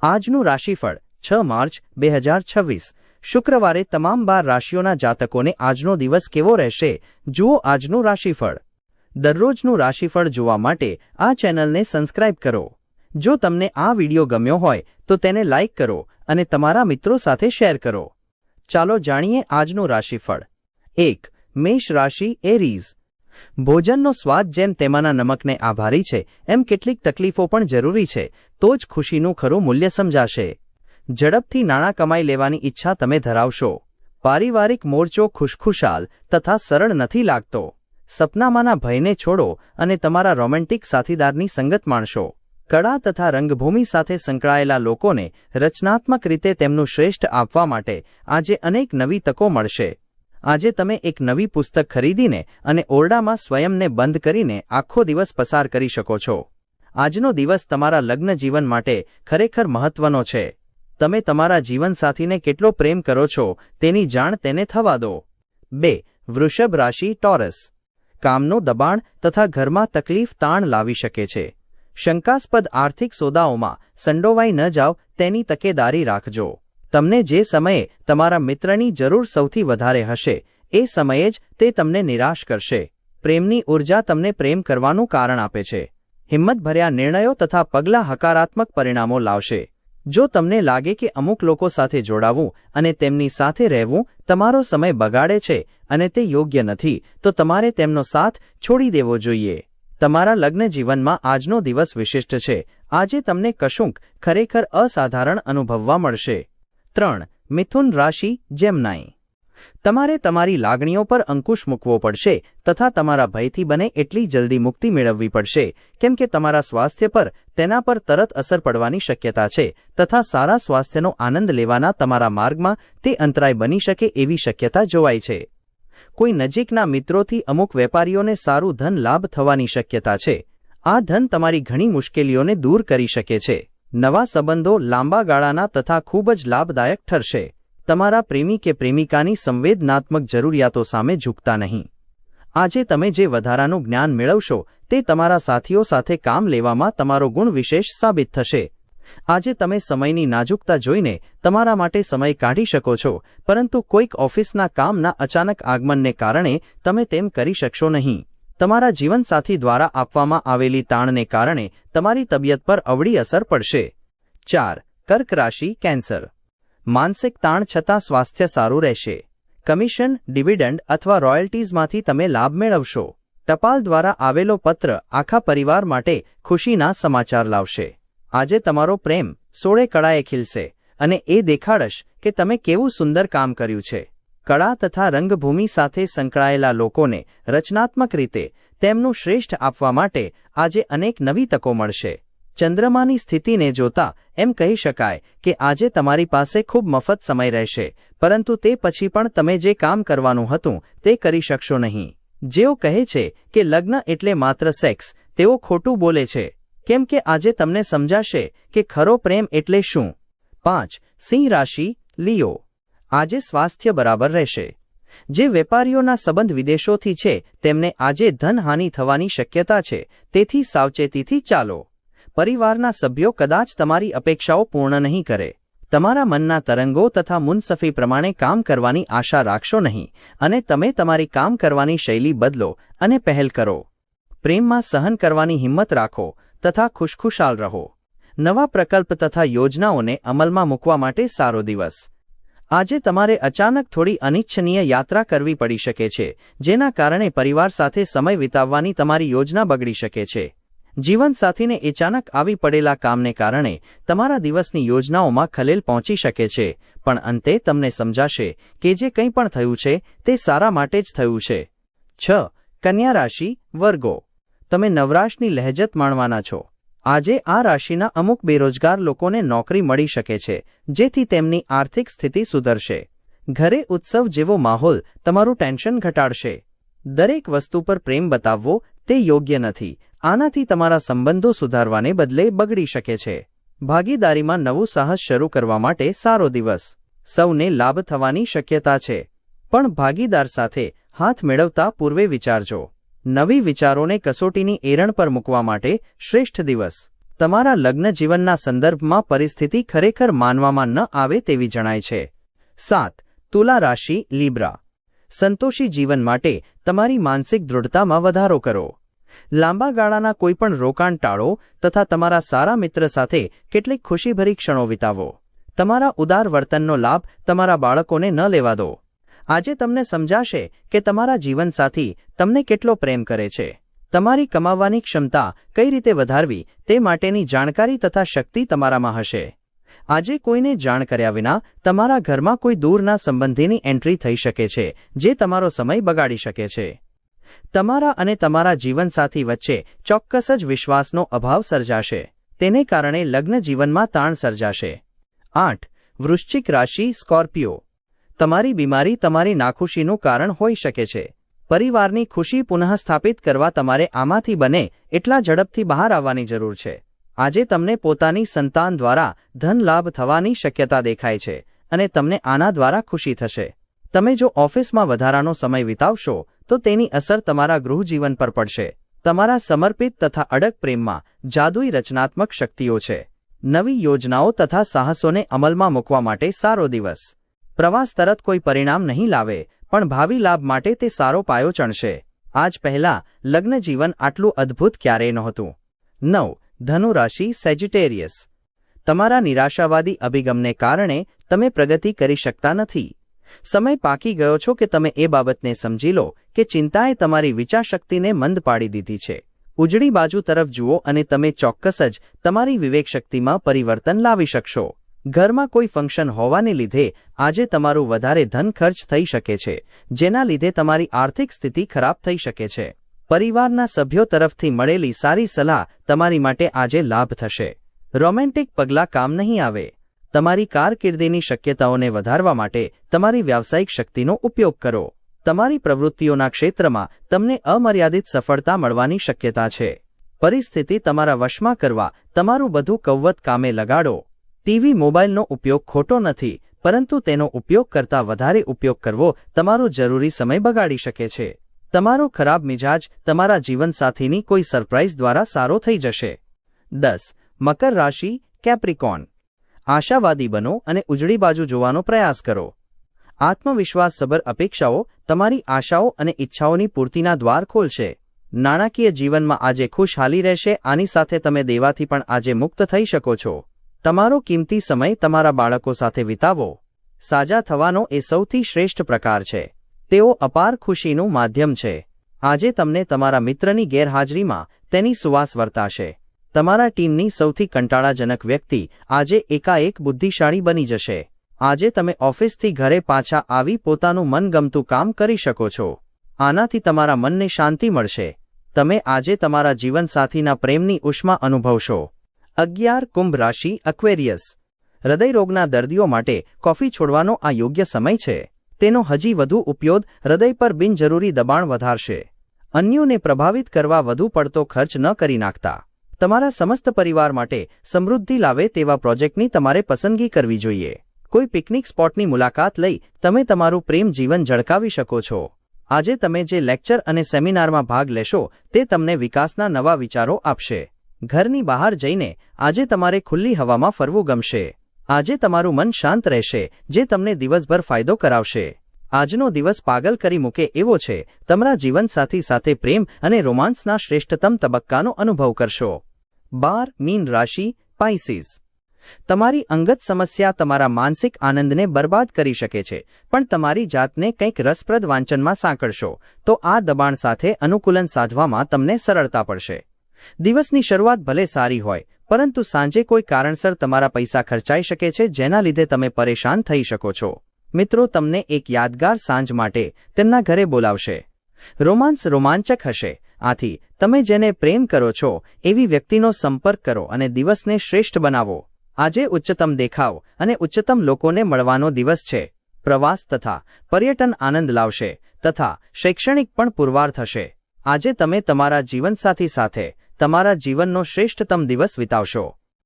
આજનું રાશિફળ 6 માર્ચ 2026 શુક્રવારે તમામ 12 રાશિઓના જાતકોને આજનો દિવસ કેવો રહેશે જુઓ આજનું રાશિફળ। દરરોજનું રાશિફળ જોવા માટે આ ચેનલને સબસ્ક્રાઇબ કરો। જો તમને આ વિડિયો ગમ્યો હોય તો તેને લાઇક કરો અને તમારા મિત્રો સાથે શેર કરો। ચાલો જાણીએ આજનું રાશિફળ। 1 મેષ રાશિ એરીઝ। ભોજનનો સ્વાદ જેમ તેમાંના નમકને આભારી છે એમ કેટલીક તકલીફો પણ જરૂરી છે તો જ ખુશીનું ખરું મૂલ્ય સમજાશે। ઝડપથી નાણાં કમાઈ લેવાની ઈચ્છા તમે ધરાવશો। પારિવારિક મોરચો ખુશખુશાલ તથા સરળ નથી લાગતો। સપનામાંના ભયને છોડો અને તમારા રોમેન્ટિક સાથીદારની સંગત માણશો। કળા તથા રંગભૂમિ સાથે સંકળાયેલા લોકોને રચનાત્મક રીતે તેમનું શ્રેષ્ઠ આપવા માટે આજે અનેક નવી તકો મળશે। આજે તમે એક નવી પુસ્તક ખરીદીને અને ઓરડામાં સ્વયંને બંધ કરીને આખો દિવસ પસાર કરી શકો છો। આજનો દિવસ તમારા લગ્ન જીવન માટે ખરેખર મહત્વનો છે। તમે તમારા જીવનસાથીને કેટલો પ્રેમ કરો છો તેની જાણ તેને થવા દો। 2 વૃષભ રાશિ ટોરસ। કામનું દબાણ તથા ઘરમાં તકલીફ તાણ લાવી શકે છે। શંકાસ્પદ આર્થિક સોદાઓમાં સંડોવાઈ ન જાવ તેની તકેદારી રાખજો। તમને જે સમયે તમારા મિત્રની જરૂર સૌથી વધારે હશે એ સમયે જ તે તમને નિરાશ કરશે। પ્રેમની ઊર્જા તમને પ્રેમ કરવાનું કારણ આપે છે। હિંમતભર્યા નિર્ણયો તથા પગલાં હકારાત્મક પરિણામો લાવશે। જો તમને લાગે કે અમુક લોકો સાથે જોડાવું અને તેમની સાથે રહેવું તમારો સમય બગાડે છે અને તે યોગ્ય નથી તો તમારે તેમનો સાથ છોડી દેવો જોઈએ। તમારા લગ્ન જીવનમાં આજનો દિવસ વિશિષ્ટ છે। આજે તમને કશુંક ખરેખર અસાધારણ અનુભવવા મળશે। 3 મિથુન રાશિ જેમનાઈ। તમારે તમારી લાગણીઓ પર અંકુશ મૂકવો પડશે તથા તમારા ભયથી બને એટલી જલ્દી મુક્તિ મેળવવી પડશે કેમ કે તમારા સ્વાસ્થ્ય પર તેના પર તરત અસર પડવાની શક્યતા છે તથા સારા સ્વાસ્થ્યનો આનંદ લેવાના તમારા માર્ગમાં તે અંતરાય બની શકે એવી શક્યતા જોવાય છે। કોઈ નજીકના મિત્રોથી અમુક વેપારીઓને સારું ધન લાભ થવાની શક્યતા છે। આ ધન તમારી ઘણી મુશ્કેલીઓને દૂર કરી શકે છે। નવા સંબંધો લાંબા ગાળાના તથા ખૂબ જ લાભદાયક ઠરશે। તમારા પ્રેમી કે પ્રેમિકાની સંવેદનાત્મક જરૂરિયાતો સામે ઝૂકતા નહીં। આજે તમે જે વધારાનું જ્ઞાન મેળવશો તે તમારા સાથીઓ સાથે કામ લેવામાં તમારો ગુણ વિશેષ સાબિત થશે। આજે તમે સમયની નાજુકતા જોઈને તમારા માટે સમય કાઢી શકો છો પરંતુ કોઈક ઓફિસના કામના અચાનક આગમનને કારણે તમે તેમ કરી શકશો નહીં। તમારા જીવનસાથી દ્વારા આપવામાં આવેલી તાણને કારણે તમારી તબિયત પર અવળી અસર પડશે। 4 કર્ક રાશિ કેન્સર। માનસિક તાણ છતાં સ્વાસ્થ્ય સારું રહેશે। કમિશન ડિવિડન્ડ અથવા રોયલ્ટીઝમાંથી તમે લાભ મેળવશો। ટપાલ દ્વારા આવેલો પત્ર આખા પરિવાર માટે ખુશીના સમાચાર લાવશે। આજે તમારો પ્રેમ સોળે કળાએ ખીલશે અને એ દેખાડશ કે તમે કેવું સુંદર કામ કર્યું છે। કળા તથા રંગભૂમિ સાથે સંકળાયેલા લોકોને રચનાત્મક રીતે તેમનું શ્રેષ્ઠ આપવા માટે આજે અનેક નવી તકો મળશે। ચંદ્રમાની સ્થિતિને જોતા એમ કહી શકાય કે આજે તમારી પાસે ખૂબ મફત સમય રહેશે પરંતુ તે પછી પણ તમે જે કામ કરવાનું હતું તે કરી શકશો નહીં। જેઓ કહે છે કે લગ્ન એટલે માત્ર સેક્સ તેઓ ખોટું બોલે છે કેમ કે આજે તમને સમજાશે કે ખરો પ્રેમ એટલે શું। 5 સિંહ રાશિ લિયો। આજે સ્વાસ્થ્ય બરાબર રહેશે। જે વેપારીઓના સંબંધ વિદેશોથી છે તેમને આજે ધનહાનિ થવાની શક્યતા છે તેથી સાવચેતીથી ચાલો। પરિવારના સભ્યો કદાચ તમારી અપેક્ષાઓ પૂર્ણ નહીં કરે। તમારા મનના તરંગો તથા મુનસફી પ્રમાણે કામ કરવાની આશા રાખશો નહીં અને તમે તમારી કામ કરવાની શૈલી બદલો અને પહેલ કરો। પ્રેમમાં સહન કરવાની હિંમત રાખો તથા ખુશખુશાલ રહો। નવા પ્રકલ્પ તથા યોજનાઓને અમલમાં મૂકવા માટે સારો દિવસ। આજે તમારે અચાનક થોડી અનિચ્છનીય યાત્રા કરવી પડી શકે છે જેના કારણે પરિવાર સાથે સમય વિતાવવાની તમારી યોજના બગડી શકે છે। જીવનસાથીને અચાનક આવી પડેલા કામને કારણે તમારા દિવસની યોજનાઓમાં ખલેલ પહોંચી શકે છે પણ અંતે તમને સમજાશે કે જે કંઈ પણ થયું છે તે સારા માટે જ થયું છે। 6 કન્યા રાશિ વર્ગો। તમે નવરાશની લહેજત માણવાના છો। આજે આ રાશિના અમુક બેરોજગાર લોકોને નોકરી મળી શકે છે જેથી તેમની આર્થિક સ્થિતિ સુધરશે। ઘરે ઉત્સવ જેવો માહોલ તમારું ટેન્શન ઘટાડશે। દરેક વસ્તુ પર પ્રેમ બતાવવો તે યોગ્ય નથી। આનાથી તમારા સંબંધો સુધારવાને બદલે બગડી શકે છે। ભાગીદારીમાં નવું સાહસ શરૂ કરવા માટે સારો દિવસ। સૌને લાભ થવાની શક્યતા છે પણ ભાગીદાર સાથે હાથ મેળવતા પૂર્વે વિચારજો। નવી વિચારોને કસોટીની એરણ પર મૂકવા માટે શ્રેષ્ઠ દિવસ। તમારા લગ્ન જીવનના સંદર્ભમાં પરિસ્થિતિ ખરેખર માનવામાં ન આવે તેવી જણાય છે. 7. તુલા રાશિ લીબ્રા. સંતોષી જીવન માટે તમારી માનસિક દૃઢતામાં વધારો કરો. લાંબા ગાળાના કોઈપણ રોકાણ ટાળો તથા તમારા સારા મિત્ર સાથે કેટલીક ખુશીભરી ક્ષણો વિતાવો. તમારા ઉદાર વર્તનનો લાભ તમારા બાળકોને ન લેવા દો. આજે તમને સમજાશે કે તમારા જીવનસાથી તમને કેટલો પ્રેમ કરે છે. તમારી કમાવવાની ક્ષમતા કઈ રીતે વધારવી તે માટેની જાણકારી તથા શક્તિ તમારામાં હશે. આજે કોઈને જાણ કર્યા વિના તમારા ઘરમાં કોઈ દૂરના સંબંધીની એન્ટ્રી થઈ શકે છે જે તમારો સમય બગાડી શકે છે. તમારા અને તમારા જીવનસાથી વચ્ચે ચોક્કસ જ વિશ્વાસનો અભાવ સર્જાશે. તેને કારણે લગ્ન જીવનમાં તાણ સર્જાશે. 8. વૃશ્ચિક રાશિ સ્કોર્પિયો. તમારી બીમારી તમારી નાખુશીનું કારણ હોઈ શકે છે. પરિવારની ખુશી પુનઃસ્થાપિત કરવા તમારે આમાંથી બને એટલા ઝડપથી બહાર આવવાની જરૂર છે. આજે તમને પોતાની સંતાન દ્વારા ધન લાભ થવાની શક્યતા દેખાય છે અને તમને આના દ્વારા ખુશી થશે. તમે જો ઓફિસમાં વધારાનો સમય વિતાવશો તો તેની અસર તમારા ગૃહજીવન પર પડશે. તમારા સમર્પિત તથા અડગ પ્રેમમાં જાદુઈ રચનાત્મક શક્તિઓ છે. નવી યોજનાઓ તથા સાહસોને અમલમાં મૂકવા માટે સારો દિવસ. પ્રવાસ તરત કોઈ પરિણામ નહીં લાવે પણ ભાવિ લાભ માટે તે સારો પાયો ચણશે. આજ પહેલાં લગ્ન જીવન આટલું અદ્ભુત ક્યારેય નહોતું. 9. ધનુ રાશિ સેજિટેરિયસ. તમારા નિરાશાવાદી અભિગમને કારણે તમે પ્રગતિ કરી શકતા નથી. સમય પાકી ગયો છો કે તમે એ બાબતને સમજી લો કે ચિંતાએ તમારી વિચારશક્તિને મંદ પાડી દીધી છે. ઉજળી બાજુ તરફ જુઓ અને તમે ચોક્કસ જ તમારી વિવેકશક્તિમાં પરિવર્તન લાવી શકશો. ઘરમાં કોઈ ફંક્શન હોવાને લીધે આજે તમારું વધારે ધન ખર્ચ થઈ શકે છે જેના લીધે તમારી આર્થિક સ્થિતિ ખરાબ થઈ શકે છે. પરિવારના સભ્યો તરફથી મળેલી સારી સલાહ તમારી માટે આજે લાભ થશે. રોમેન્ટિક પગલાં કામ નહીં આવે. તમારી કારકિર્દીની શક્યતાઓને વધારવા માટે તમારી વ્યાવસાયિક શક્તિનો ઉપયોગ કરો. તમારી પ્રવૃત્તિઓના ક્ષેત્રમાં તમને અમર્યાદિત સફળતા મળવાની શક્યતા છે. પરિસ્થિતિ તમારા વશમાં કરવા તમારું બધું કૌવત કામે લગાડો. ટીવી મોબાઈલનો ઉપયોગ ખોટો નથી પરંતુ તેનો ઉપયોગ કરતાં વધારે ઉપયોગ કરવો તમારો જરૂરી સમય બગાડી શકે છે. તમારો ખરાબ મિજાજ તમારા જીવનસાથીની કોઈ સરપ્રાઇઝ દ્વારા સારો થઈ જશે. 10. મકર રાશિ કેપ્રિકોર્ન. આશાવાદી બનો અને ઉજળી બાજુ જોવાનો પ્રયાસ કરો. આત્મવિશ્વાસસભર અપેક્ષાઓ તમારી આશાઓ અને ઈચ્છાઓની પૂર્તિના દ્વાર ખોલશે. નાણાકીય જીવનમાં આજે ખુશહાલી રહેશે. આની સાથે તમે દેવાથી પણ આજે મુક્ત થઈ શકો છો. તમારો કિંમતી સમય તમારા બાળકો સાથે વિતાવો. સાજા થવાનો એ સૌથી શ્રેષ્ઠ પ્રકાર છે. તેઓ અપાર ખુશીનું માધ્યમ છે. આજે તમને તમારા મિત્રની ગેરહાજરીમાં તેની સુવાસ વર્તાશે. તમારા ટીમની સૌથી કંટાળાજનક વ્યક્તિ આજે એકાએક બુદ્ધિશાળી બની જશે. આજે તમે ઓફિસથી ઘરે પાછા આવી પોતાનું મનગમતું કામ કરી શકો છો. આનાથી તમારા મનને શાંતિ મળશે. તમે આજે તમારા જીવનસાથીના પ્રેમની ઉષ્મા અનુભવશો. 11. કુંભ રાશિ અક્વેરિયસ. હૃદયરોગના દર્દીઓ માટે કોફી છોડવાનો આ યોગ્ય સમય છે. તેનો હજી વધુ ઉપયોગ હૃદય પર બિનજરૂરી દબાણ વધારશે. અન્યોને પ્રભાવિત કરવા વધુ પડતો ખર્ચ ન કરી નાખતા. તમારા સમસ્ત પરિવાર માટે સમૃદ્ધિ લાવે તેવા પ્રોજેક્ટની તમારે પસંદગી કરવી જોઈએ. કોઈ પિકનિક સ્પોટની મુલાકાત લઈ તમે તમારું પ્રેમ જીવન ઝળકાવી શકો છો. આજે તમે જે લેક્ચર અને સેમિનારમાં ભાગ લેશો તે તમને વિકાસના નવા વિચારો આપશે. ઘરની બહાર જઈને આજે તમારે ખુલ્લી હવામાં ફરવું ગમશે. આજે તમારું મન શાંત રહેશે જે તમને દિવસભર ફાયદો કરાવશે. આજનો દિવસ પાગલ કરી મૂકે એવો છે. તમારા જીવનસાથી સાથે પ્રેમ અને રોમાન્સના શ્રેષ્ઠતમ તબક્કાનો અનુભવ કરશો. 12. મીન રાશિ પાઇસીસ. તમારી અંગત સમસ્યા તમારા માનસિક આનંદને બરબાદ કરી શકે છે પણ તમારી જાતને કંઈક રસપ્રદ વાંચનમાં સાંકળશો તો આ દબાણ સાથે અનુકૂલન સાધવામાં તમને સરળતા પડશે. દિવસની શરૂઆત ભલે સારી હોય પરંતુ સાંજે કોઈ કારણસર તમારા પૈસા ખર્ચાઈ શકે છે જેના લીધે તમે પરેશાન થઈ શકો છો. મિત્રો તમને એક યાદગાર સાંજ માટે તેમના ઘરે બોલાવશે. રોમાંસ રોમાંચક હશે. આથી તમે જેને પ્રેમ કરો છો એવી વ્યક્તિનો સંપર્ક કરો અને દિવસને શ્રેષ્ઠ બનાવો. આજે ઉચ્ચતમ દેખાવ અને ઉચ્ચતમ લોકોને મળવાનો દિવસ છે. પ્રવાસ તથા પર્યટન આનંદ લાવશે તથા શૈક્ષણિક પણ પુરવાર થશે. આજે તમે તમારા જીવનસાથી સાથે તમારા જીવનનો શ્રેષ્ઠતમ દિવસ વિતાવશો.